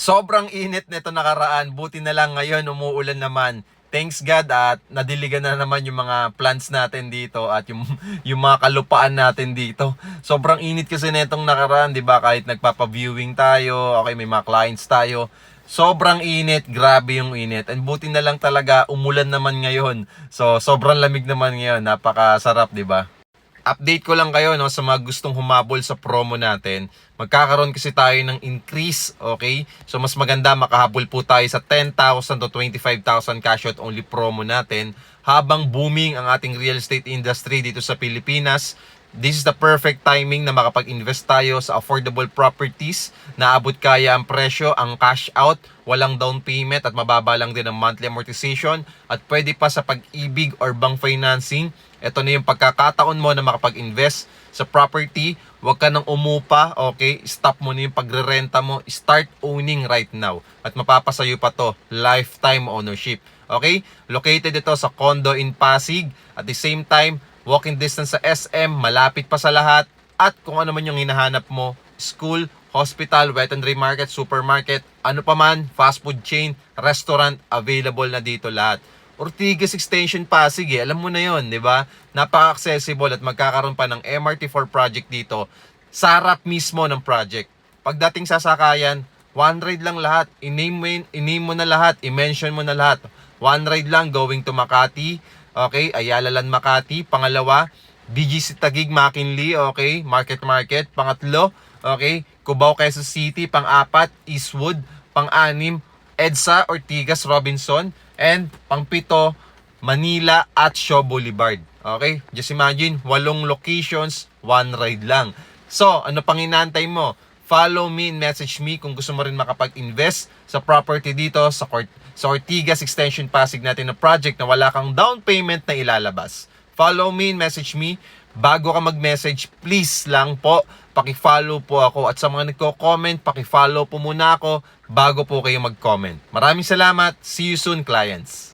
Sobrang init nito nakaraan. Buti na lang ngayon umuulan naman. Thanks God at nadiligan na naman yung mga plants natin dito at yung yung mga kalupaan natin dito. Sobrang init kasi netong nakaraan, 'di ba? Kahit nagpapa-viewing tayo, okay, may mga clients tayo. Sobrang init, grabe yung init. And buti na lang talaga umulan naman ngayon. So, sobrang lamig naman ngayon. Napakasarap, 'di ba? Update ko lang kayo no sa mga gustong humabol sa promo natin. Magkakaroon kasi tayo ng increase, okay? So mas maganda makahabol po tayo sa 10,000 to 25,000 cash out only promo natin habang booming ang ating real estate industry dito sa Pilipinas. This is the perfect timing na makapag-invest tayo sa affordable properties na abot kaya ang presyo, ang cash out, walang down payment at mababa lang din ang monthly amortization at pwede pa sa pag-ibig or bank financing. Ito na yung pagkakataon mo na makapag-invest sa property. Huwag ka nang umupa, okay? Stop mo na yung pagre-renta mo. Start owning right now. At mapapasayo pa to, lifetime ownership. Okay? Located ito sa condo in Pasig. At the same time, walking distance sa SM, malapit pa sa lahat. At kung ano man yung hinahanap mo, school, hospital, veterinary market, supermarket, ano pa man, fast food chain, restaurant, available na dito lahat. Ortigas Extension Pasig alam mo na yon, di ba? Napaka-accessible at magkakaroon pa ng MRT4 project dito sa harap mismo ng project. Pagdating sa sakayan, one ride lang lahat. I-name mo na lahat, i-mention mo na lahat. One ride lang going to Makati, okay? Ayala Land Makati. Pangalawa, BGC Taguig Makinli, okay? Market. Pangatlo, okay? Cubao Quezon City. Pang-apat, Eastwood. Pang-anim, EDSA Ortigas Robinson. And pang-pito, Manila at Shaw Boulevard. Okay? Just imagine, 8 locations, one ride lang. So, ano pang inaantay mo? Follow me and message me kung gusto mo rin makapag-invest sa property dito sa Ortigas Extension Pasig natin na project na wala kang down payment na ilalabas. Follow me and message me. Bago ka mag-message, please lang po, paki-follow po ako. At sa mga nagko-comment, paki-follow po muna ako bago po kayo mag-comment. Maraming salamat. See you soon, clients.